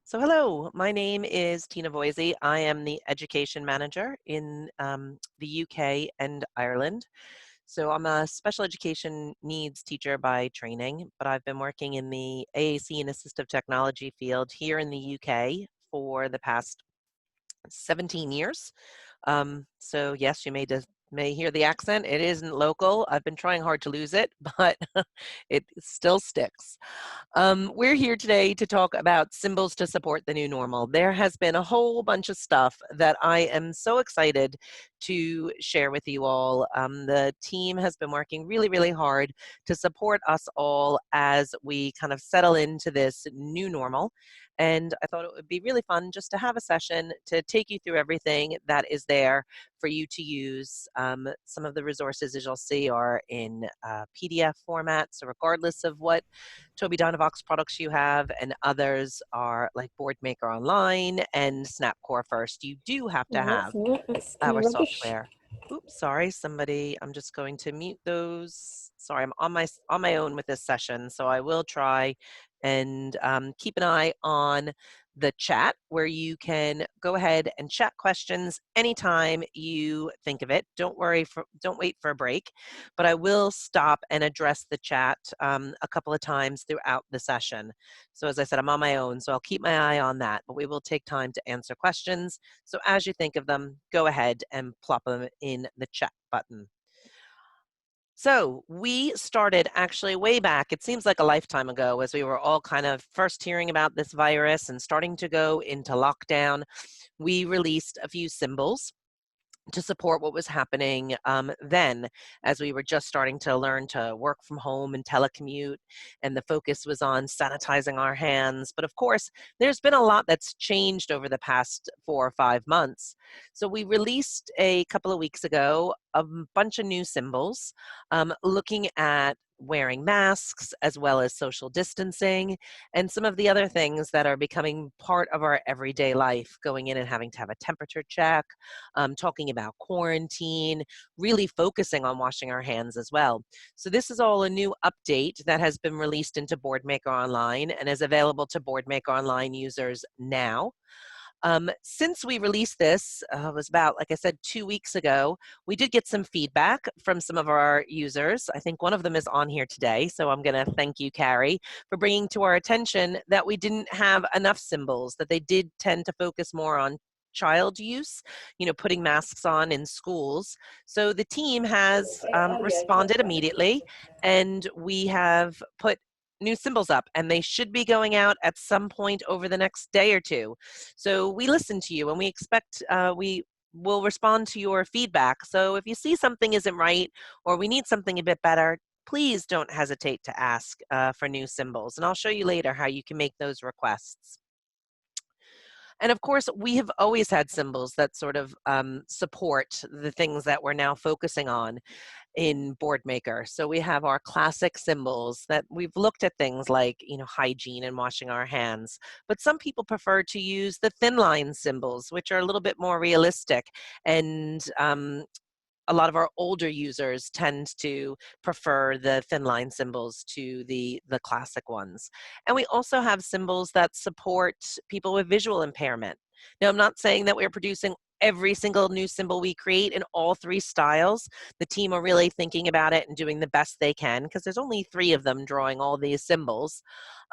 So hello, my name is Tina Voisey. I am the education manager in the UK and Ireland. So I'm a special education needs teacher by training, but I've been working in the AAC and assistive technology field here in the UK for the past 17 years. So yes, you may hear the accent. It isn't local. I've been trying hard to lose it, but it still sticks. We're here today to talk about symbols to support the new normal. There has been a whole bunch of stuff that I am so excited to share with you all. The team has been working really, really hard to support us all as we kind of settle into this new normal. And I thought it would be really fun just to have a session to take you through everything that is there for you to use. Some of the resources, as you'll see, are in PDF format. So regardless of what MyTobiiDynavox products you have, and others are like Boardmaker Online and SnapCore First, you do have to No, have it's not. It's kind our of rubbish. software. Oops, sorry, somebody, I'm just going to mute those. Sorry, I'm on my own with this session, so I will try and keep an eye on the chat where you can go ahead and chat questions anytime you think of it. Don't wait for a break, but I will stop and address the chat a couple of times throughout the session. So as I said, I'm on my own, so I'll keep my eye on that, but we will take time to answer questions. So as you think of them, go ahead and plop them in the chat button. So we started actually way back, it seems like a lifetime ago, as we were all kind of first hearing about this virus and starting to go into lockdown. We released a few symbols to support what was happening then, as we were just starting to learn to work from home and telecommute, and the focus was on sanitizing our hands. But of course, there's been a lot that's changed over the past 4 or 5 months. So we released a couple of weeks ago a bunch of new symbols, looking at wearing masks as well as social distancing and some of the other things that are becoming part of our everyday life, going in and having to have a temperature check, talking about quarantine, really focusing on washing our hands as well. So this is all a new update that has been released into Boardmaker Online and is available to Boardmaker Online users now. Since we released this, it was about, like I said, 2 weeks ago, we did get some feedback from some of our users. I think one of them is on here today, so I'm going to thank you, Carrie, for bringing to our attention that we didn't have enough symbols, that they did tend to focus more on child use, putting masks on in schools. So the team has responded immediately, and we have put new symbols up, and they should be going out at some point over the next day or two. So we listen to you, and we expect we will respond to your feedback. So if you see something isn't right, or we need something a bit better, please don't hesitate to ask for new symbols, and I'll show you later how you can make those requests. And of course, we have always had symbols that sort of support the things that we're now focusing on in Boardmaker. So we have our classic symbols that we've looked at, things like, hygiene and washing our hands. But some people prefer to use the thin line symbols, which are a little bit more realistic, and a lot of our older users tend to prefer the thin line symbols to the classic ones. And we also have symbols that support people with visual impairment. Now, I'm not saying that we're producing every single new symbol we create in all 3 styles. The team are really thinking about it and doing the best they can, because there's only 3 of them drawing all these symbols.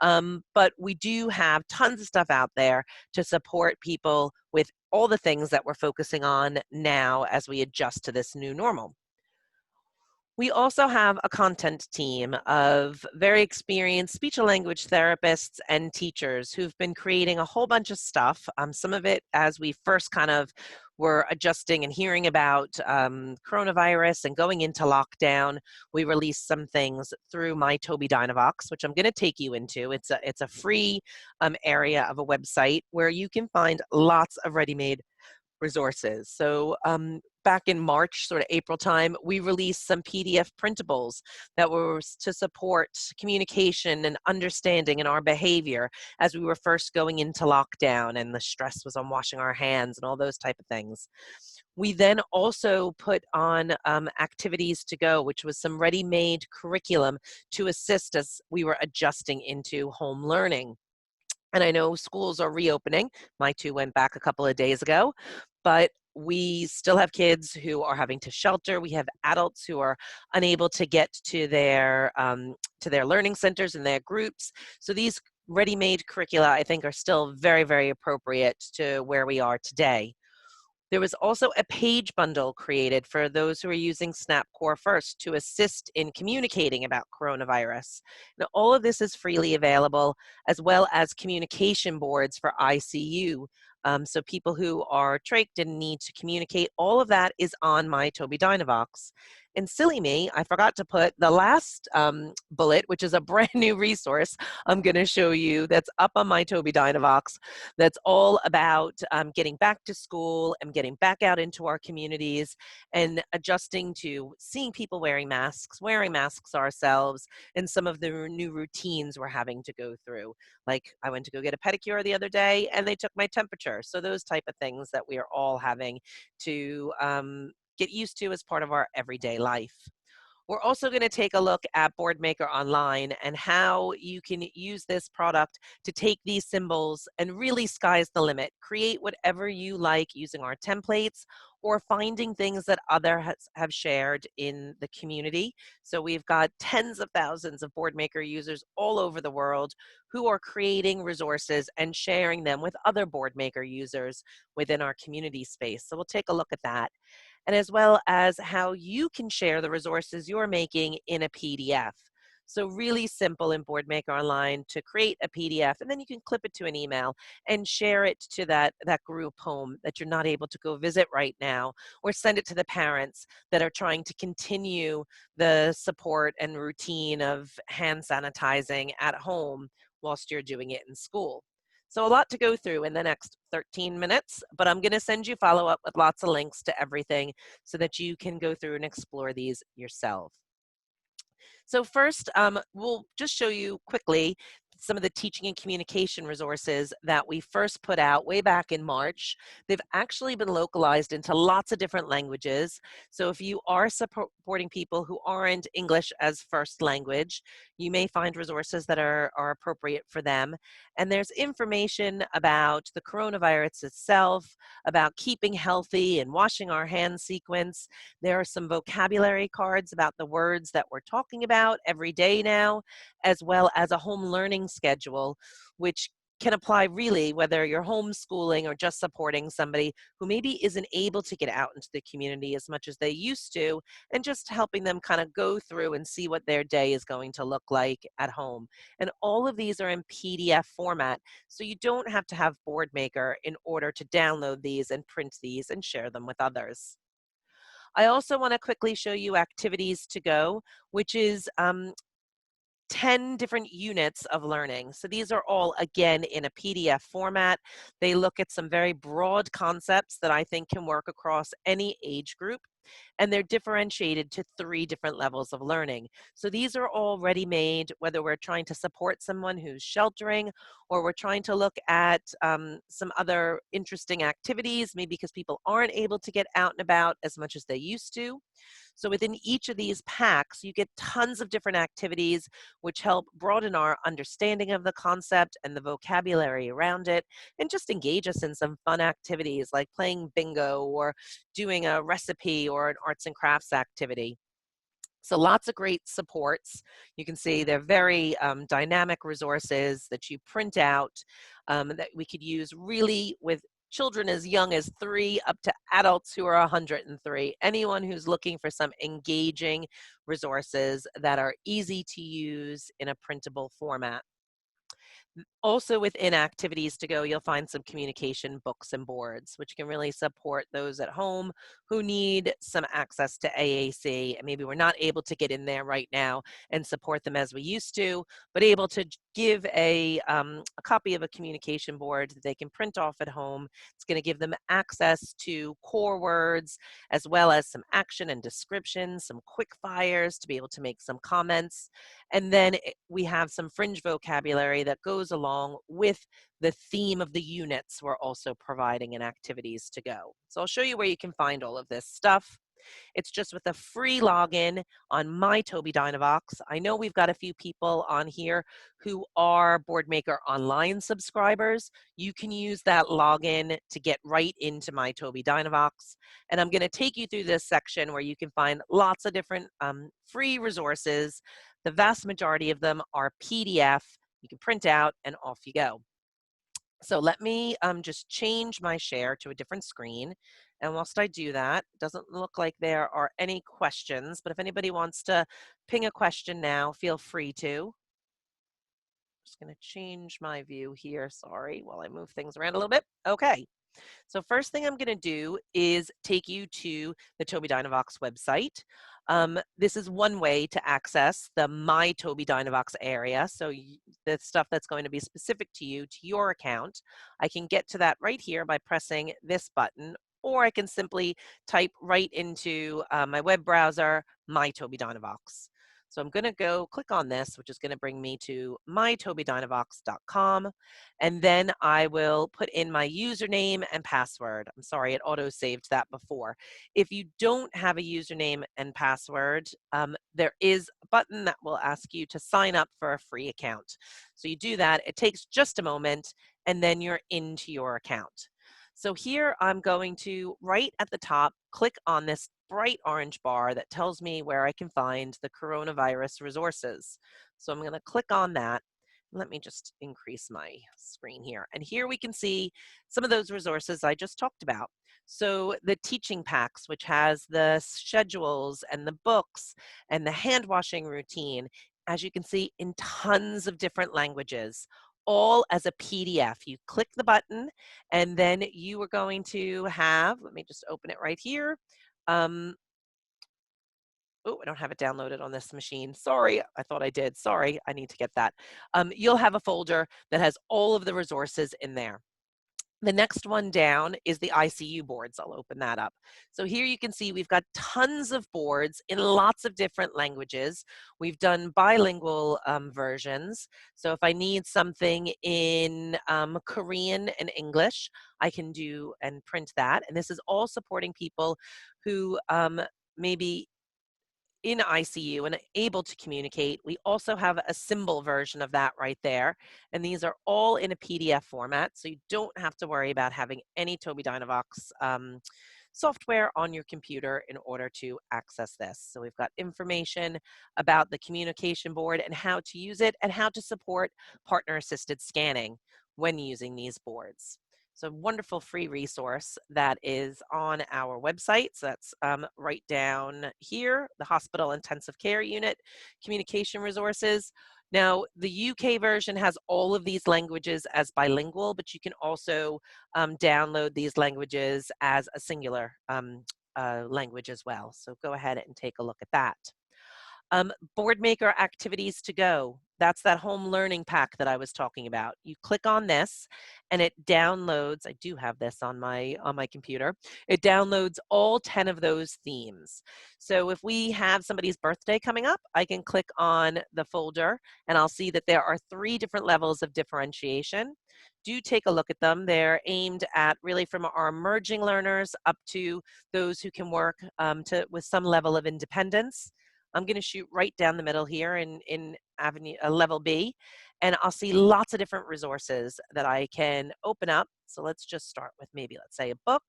But we do have tons of stuff out there to support people with all the things that we're focusing on now as we adjust to this new normal. We also have a content team of very experienced speech and language therapists and teachers who've been creating a whole bunch of stuff. Some of it, as we first kind of were adjusting and hearing about coronavirus and going into lockdown, we released some things through MyTobiiDynavox, which I'm going to take you into. It's a free area of a website where you can find lots of ready-made resources. So back in March, sort of April time, we released some PDF printables that were to support communication and understanding in our behavior as we were first going into lockdown and the stress was on washing our hands and all those type of things. We then also put on activities to go, which was some ready-made curriculum to assist us. We were adjusting into home learning. And I know schools are reopening. My two went back a couple of days ago, but we still have kids who are having to shelter. We have adults who are unable to get to their learning centers and their groups. So these ready-made curricula, I think, are still very, very appropriate to where we are today. There was also a page bundle created for those who are using Snap Core First to assist in communicating about coronavirus. Now, all of this is freely available, as well as communication boards for ICU. So people who are trached and need to communicate, all of that is on MyTobiiDynavox. And silly me, I forgot to put the last bullet, which is a brand new resource I'm going to show you that's up on MyTobiiDynavox, that's all about getting back to school and getting back out into our communities and adjusting to seeing people wearing masks ourselves, and some of the new routines we're having to go through. Like I went to go get a pedicure the other day and they took my temperature. So those type of things that we are all having to get used to as part of our everyday life. We're also going to take a look at Boardmaker Online and how you can use this product to take these symbols and really sky's the limit. Create whatever you like using our templates or finding things that others have shared in the community. So we've got tens of thousands of Boardmaker users all over the world who are creating resources and sharing them with other Boardmaker users within our community space. So we'll take a look at that, and as well as how you can share the resources you're making in a PDF. So really simple in Boardmaker Online to create a PDF, and then you can clip it to an email and share it to that group home that you're not able to go visit right now, or send it to the parents that are trying to continue the support and routine of hand sanitizing at home whilst you're doing it in school. So a lot to go through in the next 13 minutes, but I'm going to send you follow-up with lots of links to everything so that you can go through and explore these yourself. So first, we'll just show you quickly some of the teaching and communication resources that we first put out way back in March. They've actually been localized into lots of different languages. So if you are supporting people who aren't English as first language, you may find resources that are appropriate for them. And there's information about the coronavirus itself, about keeping healthy and washing our hands sequence. There are some vocabulary cards about the words that we're talking about every day now, as well as a home learning schedule, which can apply really whether you're homeschooling or just supporting somebody who maybe isn't able to get out into the community as much as they used to, and just helping them kind of go through and see what their day is going to look like at home. And all of these are in PDF format, so you don't have to have Boardmaker in order to download these and print these and share them with others. I also want to quickly show you activities to go, which is 10 different units of learning. So these are all, again, in a PDF format. They look at some very broad concepts that I think can work across any age group, and they're differentiated to 3 different levels of learning. So these are all ready-made, whether we're trying to support someone who's sheltering, or we're trying to look at some other interesting activities, maybe because people aren't able to get out and about as much as they used to. So within each of these packs, you get tons of different activities which help broaden our understanding of the concept and the vocabulary around it, and just engage us in some fun activities like playing bingo or doing a recipe or an arts and crafts activity. So lots of great supports. You can see they're very dynamic resources that you print out that we could use really with children as young as 3 up to adults who are 103. Anyone who's looking for some engaging resources that are easy to use in a printable format. Also within activities to go, you'll find some communication books and boards, which can really support those at home who need some access to AAC. And maybe we're not able to get in there right now and support them as we used to, but able to give a copy of a communication board that they can print off at home. It's going to give them access to core words, as well as some action and description, some quick fires to be able to make some comments. And then we have some fringe vocabulary that goes along with the theme of the units we're also providing in activities to go. So I'll show you where you can find all of this stuff. It's just with a free login on MyTobiiDynavox. I know we've got a few people on here who are Boardmaker Online subscribers. You can use that login to get right into MyTobiiDynavox. And I'm going to take you through this section where you can find lots of different free resources. The vast majority of them are PDF. You can print out and off you go. So let me just change my share to a different screen. And whilst I do that, it doesn't look like there are any questions, but if anybody wants to ping a question now, feel free to. Just going to change my view here, sorry, while I move things around a little bit. Okay. So first thing I'm going to do is take you to the TobiiDynavox website. This is one way to access the MyTobiiDynavox area. So the stuff that's going to be specific to you, to your account. I can get to that right here by pressing this button, or I can simply type right into my web browser, MyTobiiDynavox. So I'm going to go click on this, which is going to bring me to mytobiidynavox.com. And then I will put in my username and password. I'm sorry, it auto-saved that before. If you don't have a username and password, there is a button that will ask you to sign up for a free account. So you do that, it takes just a moment, and then you're into your account. So here I'm going to, right at the top, click on this bright orange bar that tells me where I can find the coronavirus resources. So I'm going to click on that. Let me just increase my screen here. And here we can see some of those resources I just talked about. So the teaching packs, which has the schedules and the books and the hand washing routine, as you can see, in tons of different languages, all as a PDF. You click the button and then you are going to have, let me just open it right here. Oh, I don't have it downloaded on this machine. Sorry, I thought I did. Sorry, I need to get that. You'll have a folder that has all of the resources in there. The next one down is the ICU boards. I'll open that up. So here you can see we've got tons of boards in lots of different languages. We've done bilingual versions. So if I need something in Korean and English, I can do and print that. And this is all supporting people who maybe in ICU and able to communicate. We also have a symbol version of that right there. And these are all in a PDF format, so you don't have to worry about having any TobiiDynavox software on your computer in order to access this. So we've got information about the communication board and how to use it and how to support partner-assisted scanning when using these boards. So wonderful free resource that is on our website. So that's right down here, the Hospital Intensive Care Unit, communication resources. Now, the UK version has all of these languages as bilingual, but you can also download these languages as a singular language as well. So go ahead and take a look at that. Boardmaker activities to go. That's that home learning pack that I was talking about. You click on this and it downloads, I do have this on my computer, it downloads all 10 of those themes. So if we have somebody's birthday coming up, I can click on the folder and I'll see that there are 3 different levels of differentiation. Do take a look at them. They're aimed at really from our emerging learners up to those who can work with some level of independence. I'm going to shoot right down the middle here in level B, and I'll see lots of different resources that I can open up. So let's just start with maybe, let's say, a book.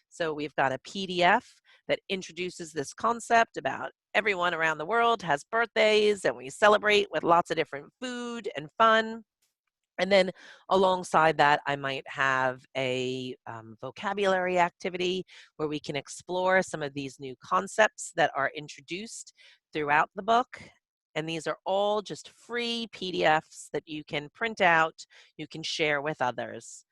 So we've got a PDF that introduces this concept about everyone around the world has birthdays, and we celebrate with lots of different food and fun. And then alongside that, I might have a vocabulary activity where we can explore some of these new concepts that are introduced throughout the book. And these are all just free PDFs that you can print out, you can share with others.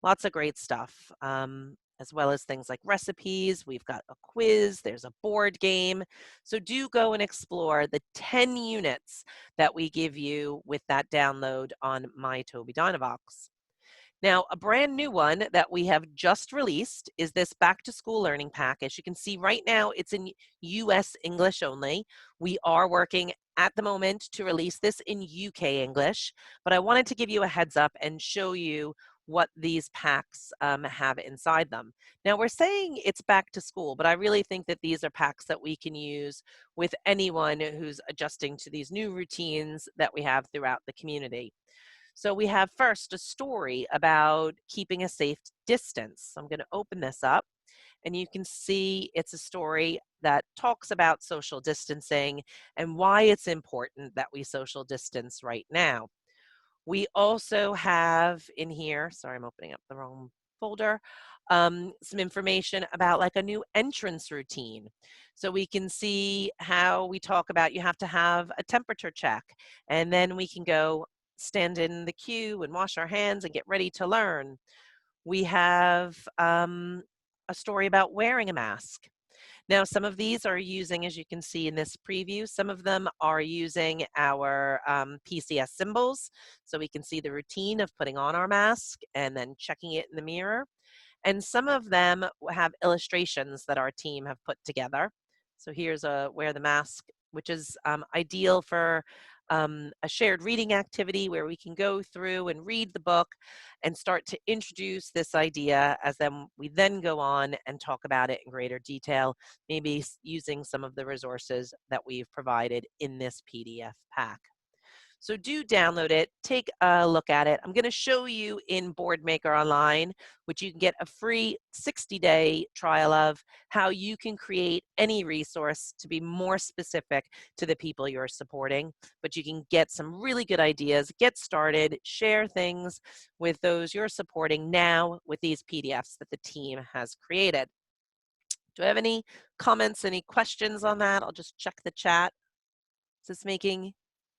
Lots of great stuff, as well as things like recipes. We've got a quiz, there's a board game. So do go and explore the 10 units that we give you with that download on MyTobiiDynavox. Now, a brand new one that we have just released is this Back to School Learning Pack. As you can see right now, it's in US English only. We are working at the moment to release this in UK English, but I wanted to give you a heads up and show you what these packs have inside them. Now, we're saying it's back to school, but I really think that these are packs that we can use with anyone who's adjusting to these new routines that we have throughout the community. So we have first a story about keeping a safe distance. I'm going to open this up, and you can see it's a story that talks about social distancing and why it's important that we social distance right now. We also have in here, sorry, I'm opening up the wrong folder, some information about like a new entrance routine. So we can see how we talk about you have to have a temperature check, and then we can go stand in the queue and wash our hands and get ready to learn. We have a story about wearing a mask. Now, some of these are using, as you can see in this preview, some of them are using our PCS symbols. So we can see the routine of putting on our mask and then checking it in the mirror. And some of them have illustrations that our team have put together. So here's a wear the mask, which is ideal for a shared reading activity where we can go through and read the book and start to introduce this idea as then we then go on and talk about it in greater detail, maybe using some of the resources that we've provided in this PDF pack. So do download it, take a look at it. I'm going to show you in Boardmaker Online, which you can get a free 60-day trial of, how you can create any resource to be more specific to the people you're supporting. But you can get some really good ideas, get started, share things with those you're supporting now with these PDFs that the team has created. Do I have any comments, any questions on that? I'll just check the chat. Is this making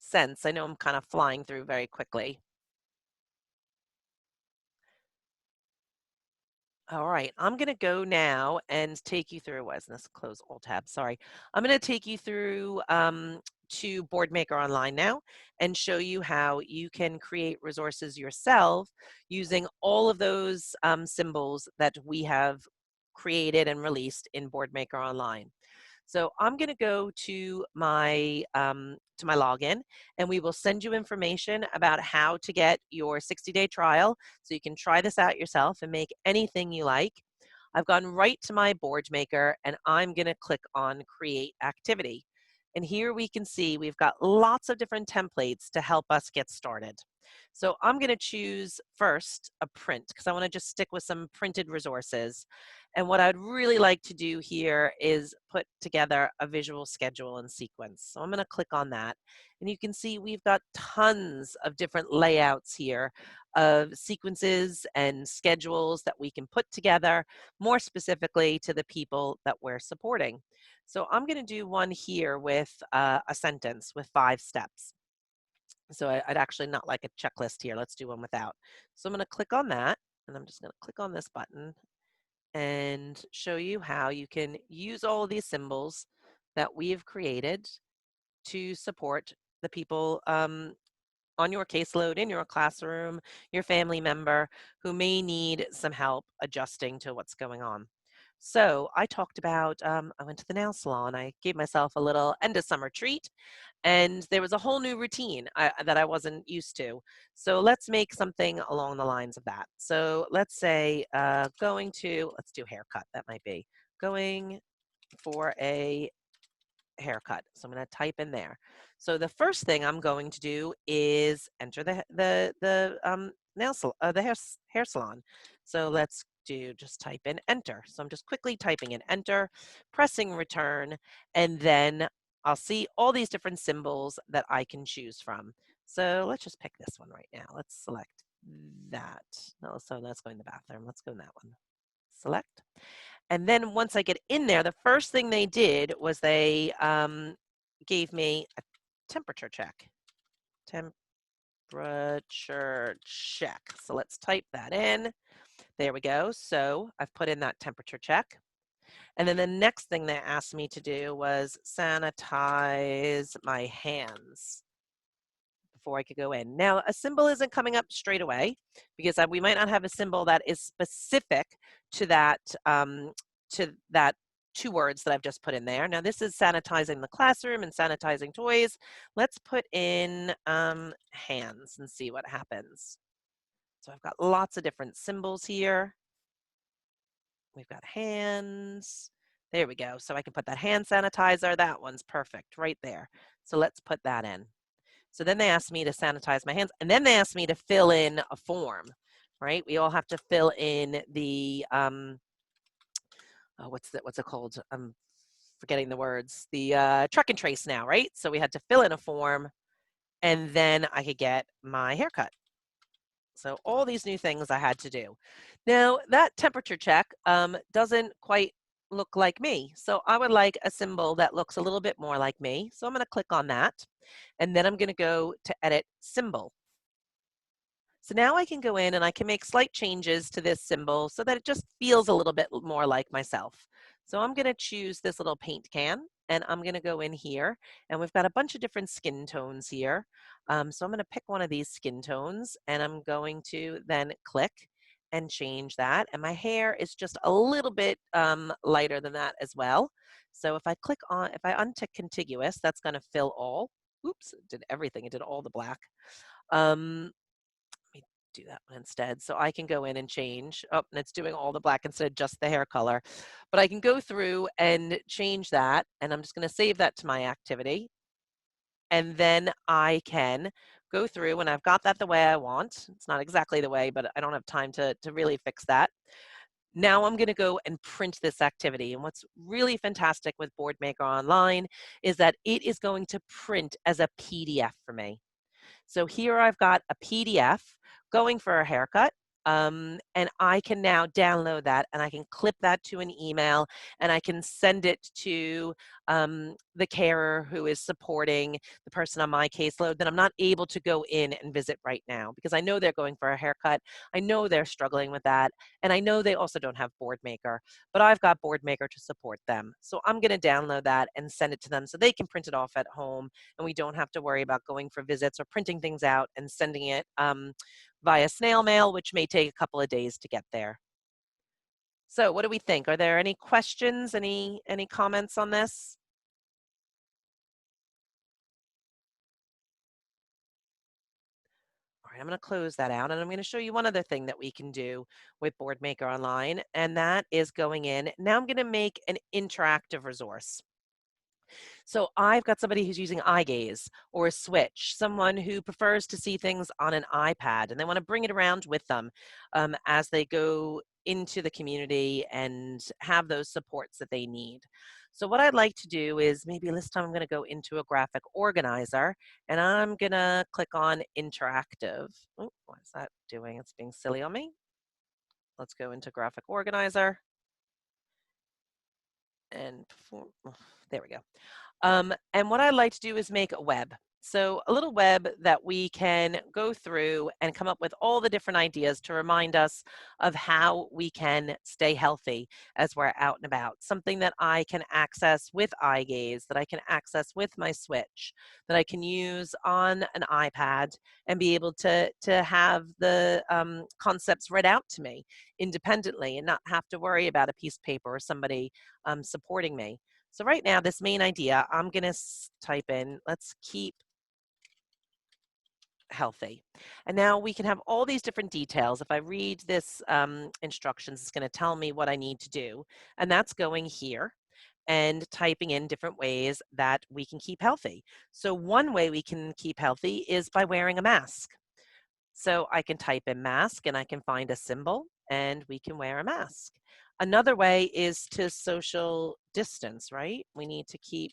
sense? I know I'm kind of flying through very quickly. All right, I'm going to go now and take you through, why isn't this close all tabs? Sorry. I'm going to take you through to Boardmaker Online now and show you how you can create resources yourself using all of those symbols that we have created and released in Boardmaker Online. So I'm going to go to my login, and we will send you information about how to get your 60-day trial so you can try this out yourself and make anything you like. I've gone right to my Boardmaker, and I'm going to click on Create Activity. And here we can see we've got lots of different templates to help us get started. So I'm going to choose first a print because I want to just stick with some printed resources. And what I'd really like to do here is put together a visual schedule and sequence. So I'm going to click on that. And you can see we've got tons of different layouts here of sequences and schedules that we can put together more specifically to the people that we're supporting. So I'm going to do one here with a sentence with 5 steps. So I'd actually not like a checklist here. Let's do one without. So I'm going to click on that, and I'm just going to click on this button and show you how you can use all of these symbols that we have created to support the people on your caseload, in your classroom, your family member who may need some help adjusting to what's going on. So I talked about, I went to the nail salon. I gave myself a little end of summer treat, and there was a whole new routine that I wasn't used to. So let's make something along the lines of that. So let's say let's do haircut. That might be going for a haircut. So I'm going to type in there. So the first thing I'm going to do is enter the hair salon. So let's just type in enter. So I'm just quickly typing in enter, pressing return, and then I'll see all these different symbols that I can choose from. So let's just pick this one right now. Let's select that. No, so that's going to the bathroom. Let's go in that one. Select. And then once I get in there, the first thing they did was they gave me a temperature check. Temperature check. So let's type that in. There we go. So I've put in that temperature check. And then the next thing they asked me to do was sanitize my hands before I could go in. Now, a symbol isn't coming up straight away because we might not have a symbol that is specific to that 2 words that I've just put in there. Now, this is sanitizing the classroom and sanitizing toys. Let's put in hands and see what happens. So I've got lots of different symbols here. We've got hands. There we go. So I can put that hand sanitizer. That one's perfect right there. So let's put that in. So then they asked me to sanitize my hands, and then they asked me to fill in a form, right? We all have to fill in the, what's it called? I'm forgetting the words. The track and trace now, right? So we had to fill in a form, and then I could get my haircut. So all these new things I had to do. Now that temperature check doesn't quite look like me. So I would like a symbol that looks a little bit more like me. So I'm going to click on that, and then I'm going to go to edit symbol. So now I can go in and I can make slight changes to this symbol so that it just feels a little bit more like myself. So I'm going to choose this little paint can, and I'm going to go in here, and we've got a bunch of different skin tones here. So I'm going to pick one of these skin tones, and I'm going to then click and change that. And my hair is just a little bit lighter than that as well. So if I untick contiguous, that's going to fill all. Oops, it did everything. It did all the black. Let me do that one instead. So I can go in and change. Oh, and it's doing all the black instead of just the hair color. But I can go through and change that. And I'm just going to save that to my activity. And then I can go through, and I've got that the way I want. It's not exactly the way, but I don't have time to really fix that. Now I'm going to go and print this activity. And what's really fantastic with Boardmaker Online is that it is going to print as a PDF for me. So here I've got a PDF going for a haircut, and I can now download that, and I can clip that to an email, and I can send it to the carer who is supporting the person on my caseload that I'm not able to go in and visit right now, because I know they're going for a haircut. I know they're struggling with that, and I know they also don't have Boardmaker, but I've got Boardmaker to support them. So I'm going to download that and send it to them so they can print it off at home, and we don't have to worry about going for visits or printing things out and sending it via snail mail, which may take a couple of days to get there. So what do we think? Are there any questions, any comments on this? All right, I'm going to close that out, and I'm going to show you one other thing that we can do with Boardmaker Online, and that is going in. Now I'm going to make an interactive resource. So I've got somebody who's using eye gaze or a switch, someone who prefers to see things on an iPad, and they want to bring it around with them as they go into the community and have those supports that they need. So what I'd like to do is maybe this time I'm going to go into a graphic organizer, and I'm going to click on interactive. Oh, what is that doing? It's being silly on me. Let's go into graphic organizer. And there we go. And what I'd like to do is make a web. So a little web that we can go through and come up with all the different ideas to remind us of how we can stay healthy as we're out and about. Something that I can access with eye gaze, that I can access with my switch, that I can use on an iPad and be able to have the concepts read out to me independently and not have to worry about a piece of paper or somebody supporting me. So right now, this main idea, I'm going to type in, let's keep healthy. And now we can have all these different details. If I read this instructions, it's going to tell me what I need to do. And that's going here and typing in different ways that we can keep healthy. So one way we can keep healthy is by wearing a mask. So I can type in mask and I can find a symbol and we can wear a mask. Another way is to social distance, right? We need to keep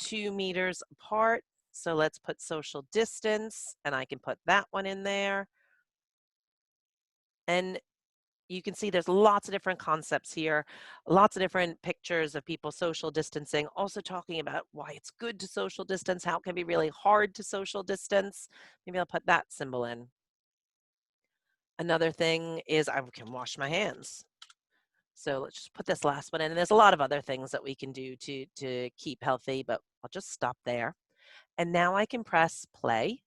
2 meters apart. So let's put social distance, and I can put that one in there. And you can see there's lots of different concepts here, lots of different pictures of people social distancing, also talking about why it's good to social distance, how it can be really hard to social distance. Maybe I'll put that symbol in. Another thing is I can wash my hands. So let's just put this last one in. And there's a lot of other things that we can do to keep healthy, but I'll just stop there. And now I can press play.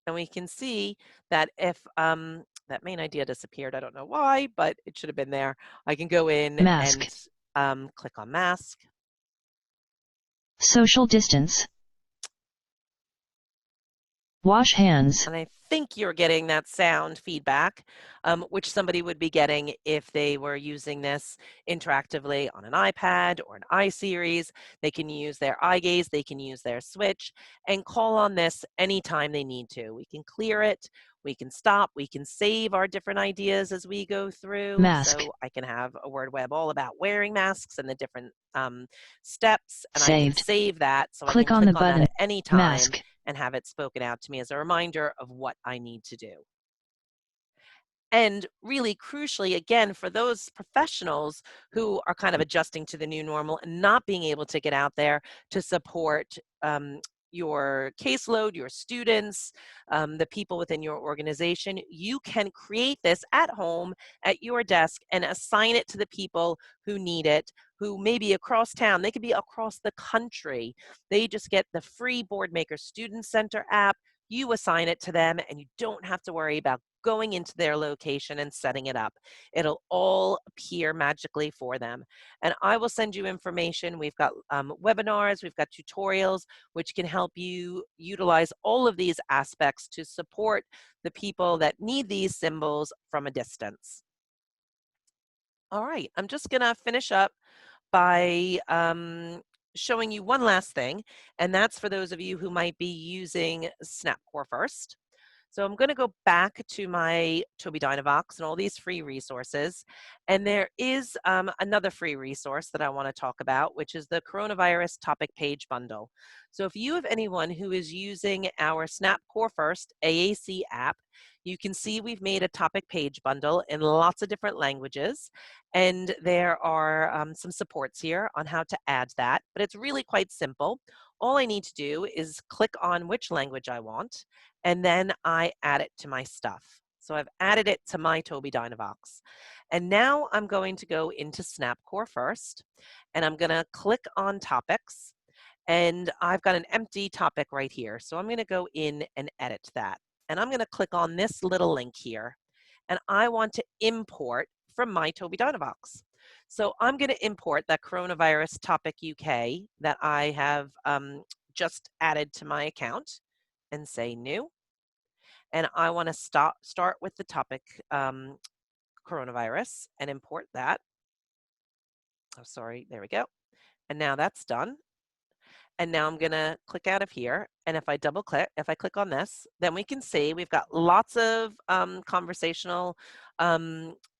And we can see that if that main idea disappeared, I don't know why, but it should have been there. I can go in Mask. and click on mask. Social distance. Wash hands. And I think you're getting that sound feedback, which somebody would be getting if they were using this interactively on an iPad or an iSeries. They can use their eye gaze, they can use their switch, and call on this anytime they need to. We can clear it, we can stop, we can save our different ideas as we go through. Mask. So I can have a word web all about wearing masks and the different steps, and I can Saved. save that so I can Click on the click on that button. at any time Mask. and have it spoken out to me as a reminder of what I need to do. And really crucially, again, for those professionals who are kind of adjusting to the new normal and not being able to get out there to support your caseload, your students, the people within your organization, you can create this at home at your desk and assign it to the people who need it, who may be across town. They could be across the country. They just get the free Boardmaker Student Center app. You assign it to them and you don't have to worry about going into their location and setting it up. It'll all appear magically for them. And I will send you information. We've got webinars, we've got tutorials, which can help you utilize all of these aspects to support the people that need these symbols from a distance. All right, I'm just gonna finish up by showing you one last thing, and that's for those of you who might be using SnapCore first. So I'm going to go back to my MyTobiiDynavox and all these free resources. And there is another free resource that I want to talk about, which is the Coronavirus Topic Page Bundle. So if you have anyone who is using our SnapCore First AAC app, you can see we've made a topic page bundle in lots of different languages. And there are some supports here on how to add that, but it's really quite simple. All I need to do is click on which language I want, and then I add it to my stuff. So I've added it to MyTobiiDynavox. And now I'm going to go into SnapCore first, and I'm going to click on topics, and I've got an empty topic right here. So I'm going to go in and edit that. And I'm going to click on this little link here, and I want to import from MyTobiiDynavox. So I'm going to import that coronavirus topic UK that I have just added to my account and say new. And I want to start with the topic coronavirus and import that. Oh, sorry, there we go. And now that's done. And now I'm gonna click out of here. And if I click on this, then we can see we've got lots of conversational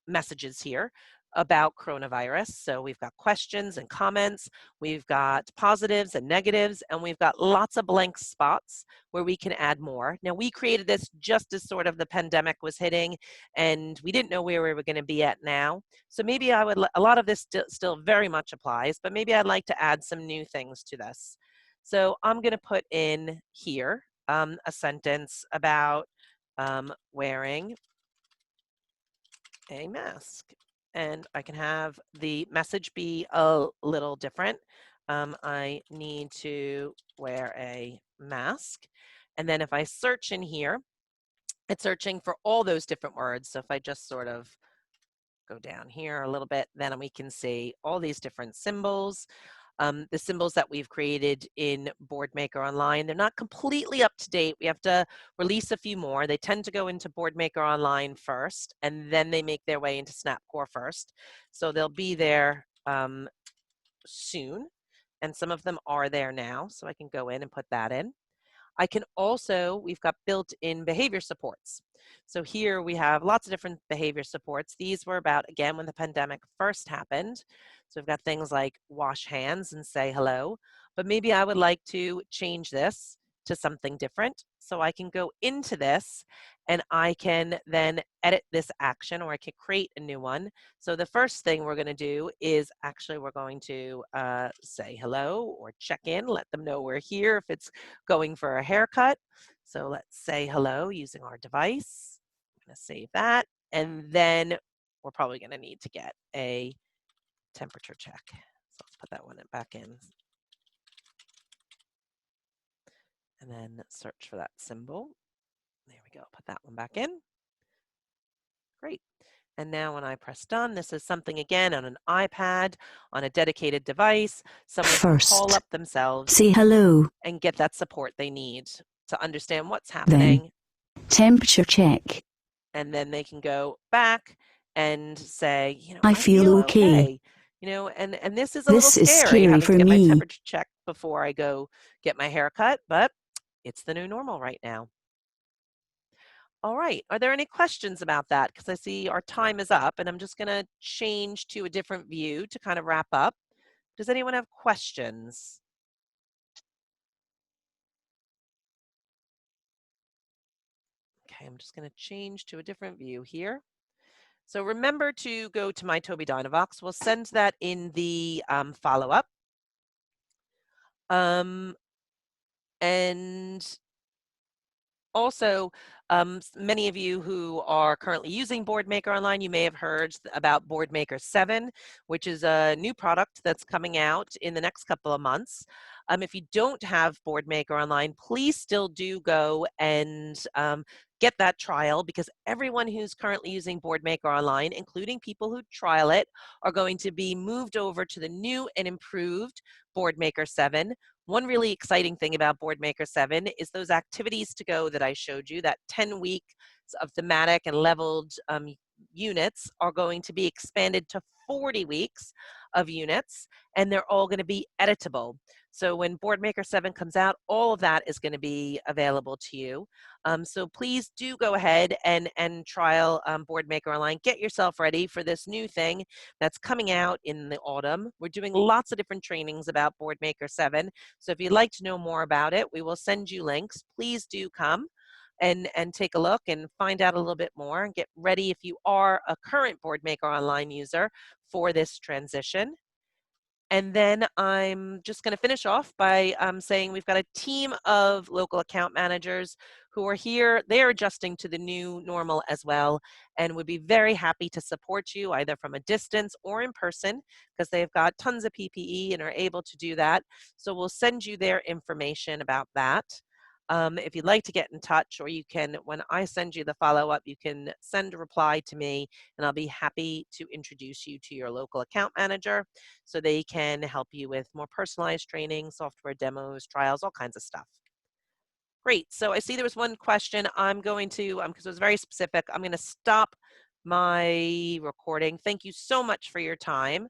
messages here about coronavirus. So we've got questions and comments, we've got positives and negatives, and we've got lots of blank spots where we can add more. Now we created this just as sort of the pandemic was hitting and we didn't know where we were gonna be at now. So maybe a lot of this still very much applies, but maybe I'd like to add some new things to this. So I'm going to put in here a sentence about wearing a mask. And I can have the message be a little different. I need to wear a mask. And then if I search in here, it's searching for all those different words. So if I just sort of go down here a little bit, then we can see all these different symbols. The symbols that we've created in Boardmaker Online, they're not completely up to date. We have to release a few more. They tend to go into Boardmaker Online first, and then they make their way into SnapCore first. So they'll be there soon, and some of them are there now, so I can go in and put that in. We've got built-in behavior supports. So here we have lots of different behavior supports. These were about, again, when the pandemic first happened. So we've got things like wash hands and say hello, but maybe I would like to change this to something different. So I can go into this and I can then edit this action, or I can create a new one. So the first thing we're going to do is actually we're going to say hello or check in, let them know we're here if it's going for a haircut. So let's say hello using our device. I'm going to save that. And then we're probably going to need to get a temperature check. So let's put that one back in. And then search for that symbol. There we go. Put that one back in. Great. And now when I press done, this is something again on an iPad, on a dedicated device. Someone can call up themselves, say hello, and get that support they need. to understand what's happening. Then, temperature check. And then they can go back and say, I I feel feel okay. okay. And this is a little This is scary scary having to for get my me. temperature checked before I go get my hair cut, but it's the new normal right now. All right. Are there any questions about that? Because I see our time is up, and I'm just going to change to a different view to kind of wrap up. Does anyone have questions? Okay, I'm just going to change to a different view here. So remember to go to MyTobiiDynavox. We'll send that in the follow-up. And also, many of you who are currently using Boardmaker online, you may have heard about Boardmaker 7, which is a new product that's coming out in the next couple of months. If you don't have Boardmaker online, please still do go and get that trial, because everyone who's currently using Boardmaker online, including people who trial it, are going to be moved over to the new and improved Boardmaker 7. One really exciting thing about Boardmaker 7 is those activities to go that I showed you, that 10 weeks of thematic and leveled units are going to be expanded to 40 weeks of units, and they're all going to be editable. So when Boardmaker 7 comes out, all of that is going to be available to you. So please do go ahead and trial Boardmaker online. Get yourself ready for this new thing that's coming out in the autumn. We're doing lots of different trainings about Boardmaker 7. So if you'd like to know more about it, we will send you links. Please do come and take a look and find out a little bit more, and get ready if you are a current Boardmaker online user for this transition. And then I'm just going to finish off by saying we've got a team of local account managers who are here. They're adjusting to the new normal as well, and would be very happy to support you either from a distance or in person, because they've got tons of PPE and are able to do that. So we'll send you their information about that. If you'd like to get in touch, or you can, when I send you the follow-up, you can send a reply to me, and I'll be happy to introduce you to your local account manager so they can help you with more personalized training, software demos, trials, all kinds of stuff. Great. So I see there was one question. I'm going to, because it was very specific, I'm going to stop my recording. Thank you so much for your time.